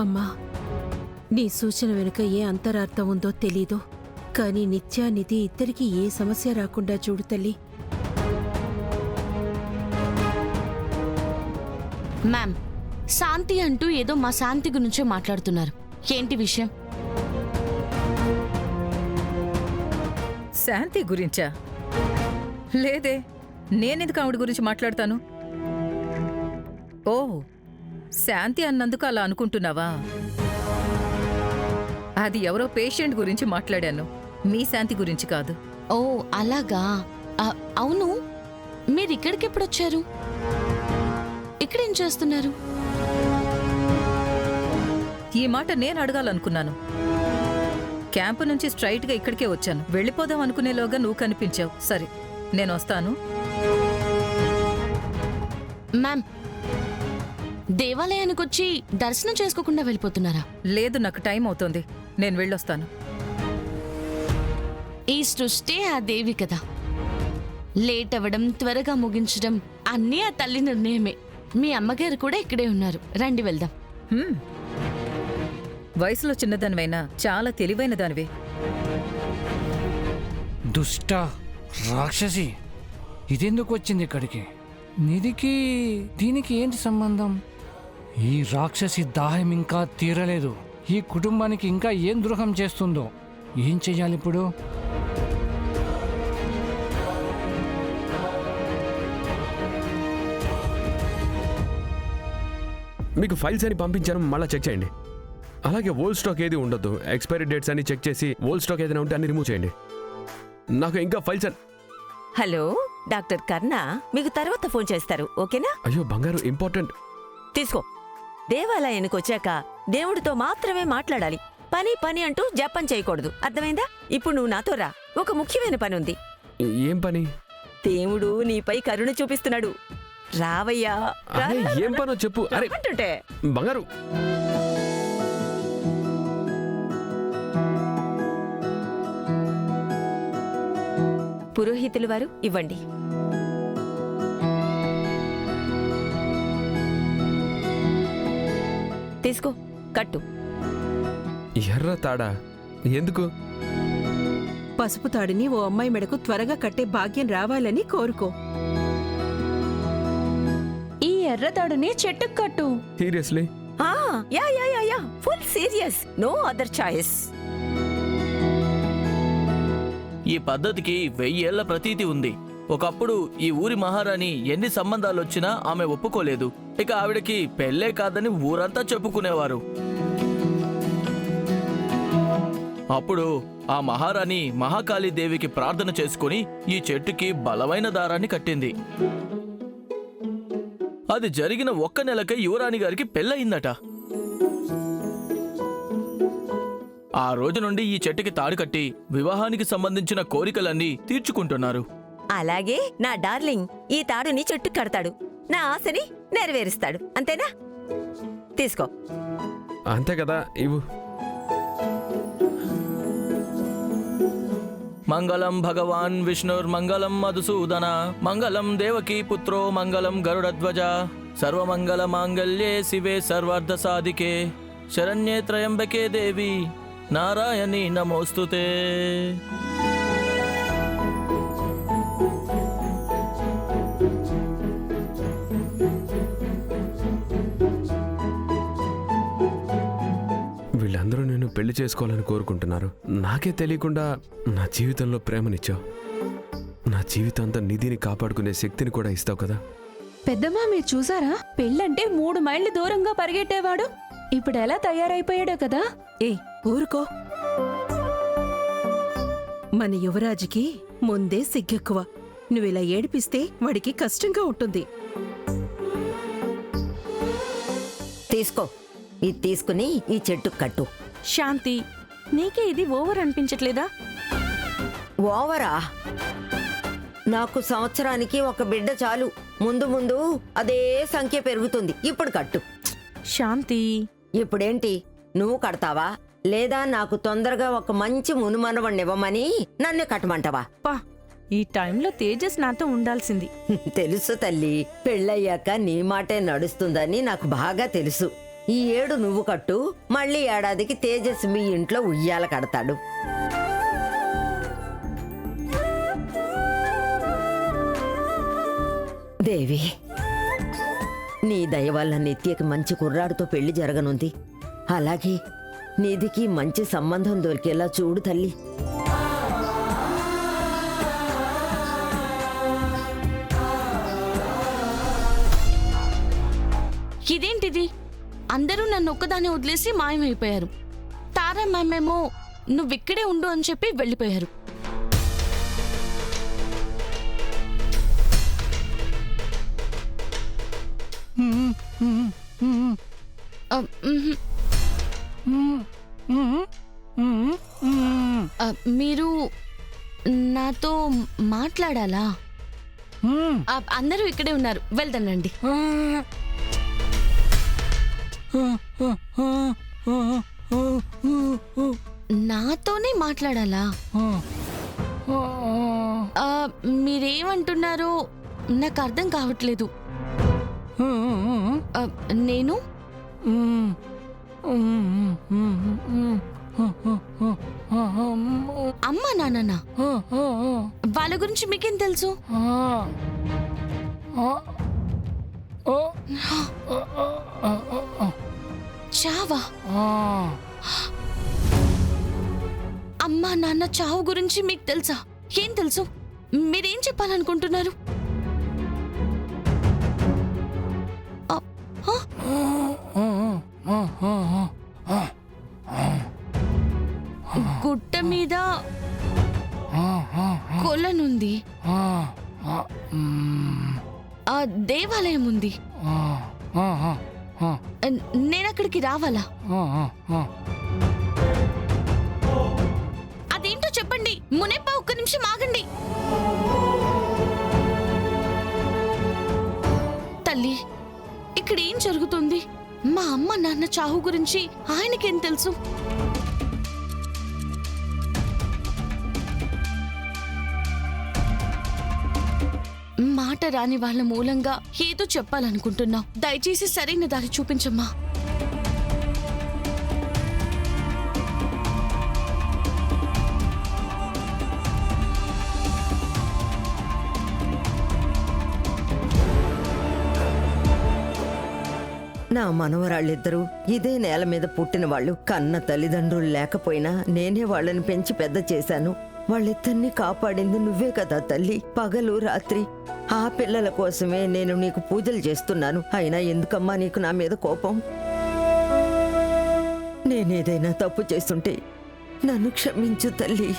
అమ్మా, నీ సూచన వెనుక ఏ అంతరార్థం ఉందో తెలీదు, కానీ నిత్యానిధి ఇద్దరికీ ఏ సమస్య రాకుండా చూడు తల్లి. మ్యామ్, శాంతి అంటూ ఏదో మా శాంతి గురించే మాట్లాడుతున్నారు. ఏంటి విషయం? శాంతి గురించా? లేదే, నేనెందుకు ఆవిడ గురించి మాట్లాడతాను? ఓ, శాంతి అన్నందుకు అలా అనుకుంటున్నావా? అది ఎవరో పేషెంట్ గురించి మాట్లాడాను, మీ శాంతి గురించి కాదు. ఓ అలాగా. అవును, మీరు ఇక్కడికి ఎప్పుడొచ్చారు? ఇక్కడేం చేస్తున్నారు? ఈ మాట నేను అడగాలనుకున్నాను. క్యాంపు నుంచి స్ట్రైట్గా ఇక్కడికే వచ్చాను. వెళ్ళిపోదాం అనుకునేలోగా నువ్వు కనిపించావు. సరే, నేను వస్తాను. మ్యామ్, దేవాలయానికి వచ్చి దర్శనం చేసుకోకుండా వెళ్ళిపోతున్నారా? లేదు, నాకు టైం అవుతోంది, నేను వెళ్ళొస్తాను. ఈ సృష్టి ఆ దేవి కదా. లేట్ అవ్వడం, త్వరగా ముగించడం అన్నీ ఆ తల్లి నిర్ణయమే. మీ అమ్మగారు కూడా ఇక్కడే ఉన్నారు, రండి వెళ్దాం. వయసులో చిన్నదానివైనా చాలా తెలివైన దానివే. దుష్ట రాక్షసి, ఇదెందుకు వచ్చింది ఇక్కడికి? నిధికి దీనికి ఏంటి సంబంధం? ఈ రాక్షసి దాహం ఇంకా తీరలేదు. ఈ కుటుంబానికి ఇంకా ఏం ద్రోహం చేస్తుందో. ఏం చెయ్యాలి ఇప్పుడు? మీకు ఫైల్స్ అని పంపించాను, మళ్ళీ చెక్ చేయండి. అలాగే ఓల్డ్ స్టాక్ ఏది ఉండొద్దు. ఎక్స్పైరీ డేట్స్ అన్ని చెక్ చేసి ఓల్డ్ స్టాక్ ఏదైనా ఉంటే అన్ని రిమూవ్ చేయండి. నాకు ఇంకా ఫైల్స్ హలో డాక్టర్ కర్ణ, మీకు తర్వాత ఫోన్ చేస్తారు, ఓకేనా? అయ్యో బంగారు, ఇంపార్టెంట్. తీసుకో. దేవాలయానికి వచ్చాక దేవుడితో మాత్రమే మాట్లాడాలి. పని పని అంటూ జపం చేయకూడదు, అర్థమైందా? ఇప్పుడు నువ్వు నాతో రా, ఒక ముఖ్యమైన పని ఉంది. ఏం పని? దేవుడు నీపై కరుణ చూపిస్తున్నాడు. రావయ్యా. అరే ఏం పనో చెప్పు. అరే అంటుంటే బంగారు, పురోహితులు వారు ఇవ్వండి. తీసుకో, కట్టు. ఎర్ర తాడా ఎందుకు? పసుపు తాడిని ఓ అమ్మాయి మెడకు త్వరగా కట్టే భాగ్యం రావాలని కోరుకో. ఈ ఎర్రతాడుని చెట్టుకు కట్టు. Seriously? Yeah full serious, no other choice. ఈ పద్ధతికి 1000 ఏళ్ల ప్రతీతి ఉంది. ఒకప్పుడు ఈ ఊరి మహారాణి ఎన్ని సంబంధాలొచ్చినా ఆమె ఒప్పుకోలేదు. ఇక ఆవిడకి పెళ్ళే కాదని ఊరంతా చెప్పుకునేవారు. అప్పుడు ఆ మహారాణి మహాకాళీదేవికి ప్రార్థన చేసుకుని ఈ చెట్టుకి బలమైన దారాన్ని కట్టింది. అది జరిగిన 1 నెలకే యువరాణి గారికి పెళ్ళయిందట. ఆ రోజు నుండి ఈ చెట్టుకి తాడు కట్టి వివాహానికి సంబంధించిన కోరికలన్నీ తీర్చుకుంటున్నారు. అలాగే నా డార్లింగ్ ఈ తాడుని చెట్టు కడతాడు, నా ఆశని నెరవేరుస్తాడు, అంతేనా? తీసుకో. అంతే కదా, ఇవ్వు. మంగళం భగవాన్ విష్ణుర్మంగళం మధుసూదన, మంగళం దేవకీ పుత్రో మంగళం గరుడధ్వజ, సర్వమంగళ మాంగళ్యే శివే సర్వార్థ సాధికే, శరణ్యే త్రయంబకే దేవి నారాయణి నమోస్తుతే. వీళ్ళందరూ నేను పెళ్లి చేసుకోవాలని కోరుకుంటున్నారు. నాకే తెలియకుండా నా జీవితంలో ప్రేమనిచ్చావు. నా జీవితం అంతా నిధిని కాపాడుకునే శక్తిని కూడా ఇస్తావు కదా. పెద్దమ్మా, మీరు చూసారా? పెళ్ళంటే 3 మైళ్ళు దూరంగా పరిగెట్టేవాడు ఇప్పుడు ఎలా తయారైపోయాడో కదా. ఊరుకో. మన యువరాజుకి ముందే సిగ్గెక్కువ. నువ్విలా ఏడిపిస్తే వాడికి కష్టంగా ఉంటుంది. తీసుకో, ఇది తీసుకుని ఈ చెట్టు కట్టు. శాంతి, నీకే ఇది ఓవర్ అనిపించట్లేదా? ఓవరా? నాకు సంవత్సరానికి 1 బిడ్డ చాలు. ముందు ముందు అదే సంఖ్య పెరుగుతుంది. ఇప్పుడు కట్టు. శాంతి, ఇప్పుడేంటి, నువ్వు కడతావా లేదా నాకు తొందరగా ఒక మంచి మునుమనవణ్ణివ్వమని నన్ను కట్టమంటావా? పా, ఈ టైంలో తేజస్ నాతో ఉండాల్సింది. తెలుసు తల్లి, పెళ్ళయ్యాక నీ మాటే నడుస్తుందని నాకు బాగా తెలుసు. ఈ ఏడు నువ్వు కట్టు, మళ్ళీ ఏడాదికి తేజస్ మీ ఇంట్లో ఉయ్యాల కడతాడు. దేవి, నీ దయ వల్ల నిత్యకి మంచి కుర్రాడితో పెళ్లి జరగనుంది. అలాగే నిధికి మంచి సంబంధం దొరికేలా చూడు తల్లి. ఇదేంటిది? అందరూ నన్ను ఒక్కదాన్ని వదిలేసి మాయమైపోయారు. తారా మ్యామేమో నువ్విక్కడే ఉండు అని చెప్పి వెళ్ళిపోయారు. మీరు నాతో మాట్లాడాలా? అందరూ ఇక్కడే ఉన్నారు, వెళ్దానండి. నాతోనే మాట్లాడాలా? మీరేమంటున్నారో నాకు అర్థం కావట్లేదు. నేను అమ్మా నాన్న వాళ్ళ గురించి మీకేం తెలుసు? చావా? అమ్మా నాన్న చావు గురించి మీకు తెలుసా? ఏం తెలుసు? మీరేం చెప్పాలనుకుంటున్నారు? గుట్ట మీద కొలనుంది, దేవాలయం ఉంది. నేనక్కడికి రావాలా? అదేంటో చెప్పండి. మునేప్ప, ఒక్క నిమిషం ఆగండి. తల్లి, ఇక్కడ ఏం జరుగుతుంది? మా అమ్మ నాన్న చావు గురించి ఆయనకేం తెలుసు? మాట రాని వాళ్ళ మూలంగా ఏదో చెప్పాలనుకుంటున్నావు. దయచేసి సరైన దారి చూపించమ్మా. నా మనవరాళ్ళిద్దరూ ఇదే నేల మీద పుట్టిన వాళ్ళు. కన్న తల్లిదండ్రులు లేకపోయినా నేనే వాళ్ళని పెంచి పెద్ద చేశాను. వాళ్ళిద్దరినీ కాపాడింది నువ్వే కదా తల్లి. పగలు రాత్రి ఆ పిల్లల కోసమే నేను నీకు పూజలు చేస్తున్నాను. అయినా ఎందుకమ్మా నీకు నా మీద కోపం? నేనేదైనా తప్పు చేస్తుంటే నన్ను క్షమించు తల్లి.